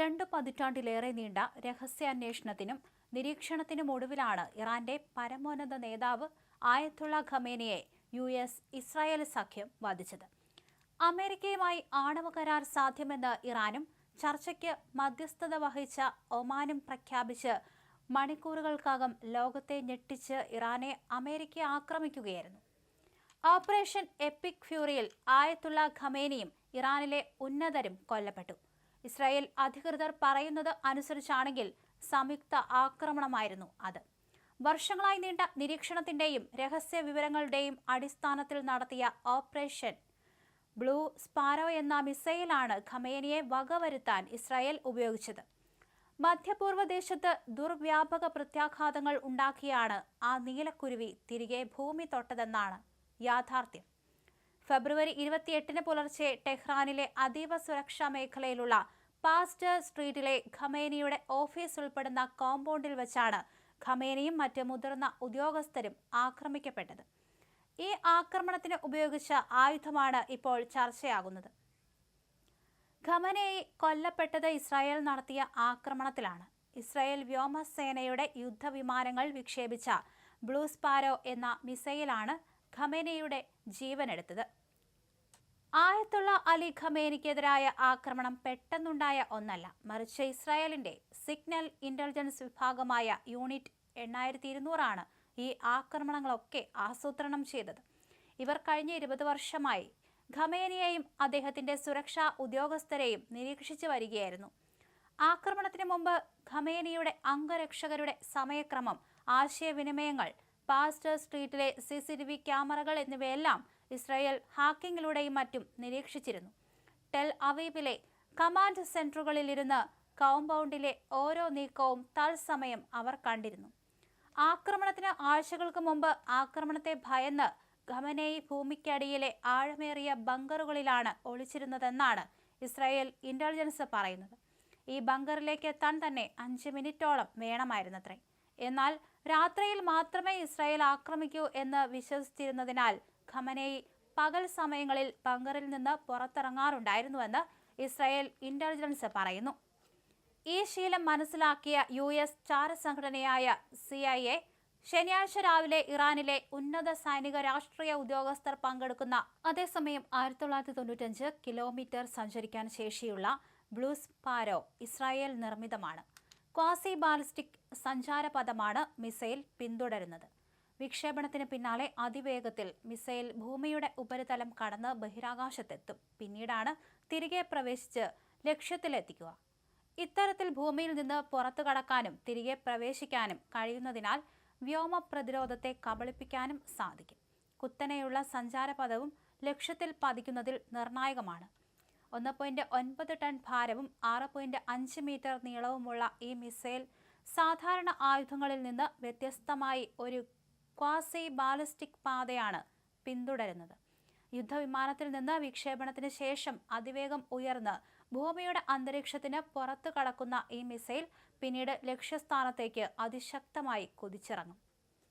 2 പതിറ്റാണ്ടിലേറെ നീണ്ട രഹസ്യാന്വേഷണത്തിനും നിരീക്ഷണത്തിനും ഒടുവിലാണ് ഇറാന്റെ പരമോന്നത നേതാവ് ആയത്തുള്ള ഖമേനിയെ ഇസ്രായേൽ സഖ്യം വധിച്ചത്. അമേരിക്കയുമായി ആണവ കരാർ സാധ്യമെന്ന് ഇറാനും ചർച്ചയ്ക്ക് മധ്യസ്ഥത വഹിച്ച ഒമാനും പ്രഖ്യാപിച്ച് മണിക്കൂറുകൾക്കകം ലോകത്തെ ഞെട്ടിച്ച് ഇറാനെ അമേരിക്ക ആക്രമിക്കുകയായിരുന്നു. ഓപ്പറേഷൻ എപ്പിക് ഫ്യൂറിയിൽ ആയത്തുള്ള ഖമേനിയും ഇറാനിലെ ഉന്നതരും കൊല്ലപ്പെട്ടു. ഇസ്രായേൽ അധികൃതർ പറയുന്നത് അനുസരിച്ചാണെങ്കിൽ സംയുക്ത ആക്രമണമായിരുന്നു അത്. വർഷങ്ങളായി നീണ്ട നിരീക്ഷണത്തിന്റെയും രഹസ്യ വിവരങ്ങളുടെയും അടിസ്ഥാനത്തിൽ നടത്തിയ ഓപ്പറേഷൻ ബ്ലൂ സ്പാരോ എന്ന മിസൈലാണ് ഖമേനിയെ വകവരുത്താൻ ഇസ്രായേൽ ഉപയോഗിച്ചത്. മധ്യപൂർവ്വ ദേശത്ത് ദുർവ്യാപക പ്രത്യാഘാതങ്ങൾ ഉണ്ടാക്കിയാണ് ആ നീലക്കുരുവി തിരികെ ഭൂമി തൊട്ടതെന്നാണ് യാഥാർത്ഥ്യം. ഫെബ്രുവരി 28 പുലർച്ചെ ടെഹ്റാനിലെ അതീവ സുരക്ഷാ മേഖലയിലുള്ള പാസ്റ്റർ സ്ട്രീറ്റിലെ ഖമേനിയുടെ ഓഫീസ് ഉൾപ്പെടുന്ന കോമ്പൗണ്ടിൽ വെച്ചാണ് ഖമേനിയും മറ്റ് മുതിർന്ന ഉദ്യോഗസ്ഥരും ആക്രമിക്കപ്പെട്ടത്. ഈ ആക്രമണത്തിന് ഉപയോഗിച്ച ആയുധമാണ് ഇപ്പോൾ ചർച്ചയാകുന്നത്. ഖമേനി കൊല്ലപ്പെട്ടത് ഇസ്രായേൽ നടത്തിയ ആക്രമണത്തിലാണ്. ഇസ്രായേൽ വ്യോമസേനയുടെ യുദ്ധവിമാനങ്ങൾ വിക്ഷേപിച്ച ബ്ലൂ സ്പാരോ എന്ന മിസൈലാണ് ഖമേനിയുടെ ജീവനെടുത്തത്. ആയത്തുള്ള അലി ഖമേനിക്കെതിരായ ആക്രമണം പെട്ടെന്നുണ്ടായ ഒന്നല്ല, മറിച്ച് ഇസ്രായേലിന്റെ സിഗ്നൽ ഇന്റലിജൻസ് വിഭാഗമായ യൂണിറ്റ് 8200 ഈ ആക്രമണങ്ങളൊക്കെ ആസൂത്രണം ചെയ്തത്. ഇവർ കഴിഞ്ഞ 20 വർഷമായി ഖമേനിയെയും അദ്ദേഹത്തിന്റെ സുരക്ഷാ ഉദ്യോഗസ്ഥരെയും നിരീക്ഷിച്ചു വരികയായിരുന്നു. ആക്രമണത്തിന് മുമ്പ് ഖമേനിയുടെ അംഗരക്ഷകരുടെ സമയക്രമം, ആശയവിനിമയങ്ങൾ, പാസ്റ്റർ സ്ട്രീറ്റിലെ CCTV ക്യാമറകൾ എന്നിവയെല്ലാം ഇസ്രായേൽ ഹാക്കിങ്ങിലൂടെയും മറ്റും നിരീക്ഷിച്ചിരുന്നു. ടെൽ അവീവിലെ കമാൻഡ് സെന്ററുകളിലിരുന്ന് കോമ്പൗണ്ടിലെ ഓരോ നീക്കവും തത്സമയം അവർ കണ്ടിരുന്നു. ആക്രമണത്തിന് ആഴ്ചകൾക്ക് മുമ്പ് ആക്രമണത്തെ ഭയന്ന് ഖമേനി ഭൂമിക്കടിയിലെ ആഴമേറിയ ബങ്കറുകളിലാണ് ഒളിച്ചിരുന്നതെന്നാണ് ഇസ്രായേൽ ഇന്റലിജൻസ് പറയുന്നത്. ഈ ബങ്കറിലേക്ക് എത്താൻ തന്നെ 5 മിനിറ്റോളം വേണമായിരുന്നത്രേ. എന്നാൽ രാത്രിയിൽ മാത്രമേ ഇസ്രായേൽ ആക്രമിക്കൂ എന്ന് വിശ്വസിച്ചിരുന്നതിനാൽ ഖമേനി പകൽ സമയങ്ങളിൽ ബങ്കറിൽ നിന്ന് പുറത്തിറങ്ങാറുണ്ടായിരുന്നുവെന്ന് ഇസ്രായേൽ ഇന്റലിജൻസ് പറയുന്നു. ഈ ശീലം മനസ്സിലാക്കിയ ചാരസംഘടനയായ CIA ശനിയാഴ്ച രാവിലെ ഇറാനിലെ ഉന്നത സൈനിക രാഷ്ട്രീയ ഉദ്യോഗസ്ഥർ പങ്കെടുക്കുന്ന അതേസമയം 1995 കിലോമീറ്റർ സഞ്ചരിക്കാൻ ശേഷിയുള്ള ബ്ലൂ സ്പാരോ ഇസ്രായേൽ നിർമ്മിതമാണ്. ക്വാസി ബാലിസ്റ്റിക് സഞ്ചാരപഥമാണ് മിസൈൽ പിന്തുടരുന്നത്. വിക്ഷേപണത്തിന് പിന്നാലെ അതിവേഗത്തിൽ മിസൈൽ ഭൂമിയുടെ ഉപരിതലം കടന്ന് ബഹിരാകാശത്തെത്തും. പിന്നീടാണ് തിരികെ പ്രവേശിച്ച് ലക്ഷ്യത്തിലെത്തിക്കുക. ഇത്തരത്തിൽ ഭൂമിയിൽ നിന്ന് പുറത്തു കടക്കാനും തിരികെ പ്രവേശിക്കാനും കഴിയുന്നതിനാൽ വ്യോമ പ്രതിരോധത്തെ കബളിപ്പിക്കാനും സാധിക്കും. കുത്തനെയുള്ള സഞ്ചാരപഥവും ലക്ഷ്യത്തിൽ പതിക്കുന്നതിൽ നിർണായകമാണ്. 1.9 ടൺ ഭാരവും 6.5 മീറ്റർ നീളവുമുള്ള ഈ മിസൈൽ സാധാരണ ആയുധങ്ങളിൽ നിന്ന് വ്യത്യസ്തമായി ഒരു ക്വാസി ബാലിസ്റ്റിക് പാതയാണ് പിന്തുടരുന്നത്. യുദ്ധവിമാനത്തിൽ നിന്ന് വിക്ഷേപണത്തിന് ശേഷം അതിവേഗം ഉയർന്ന് ഭൂമിയുടെ അന്തരീക്ഷത്തിന് പുറത്തു കടക്കുന്ന ഈ മിസൈൽ പിന്നീട് ലക്ഷ്യസ്ഥാനത്തേക്ക് അതിശക്തമായി കുതിച്ചിറങ്ങും.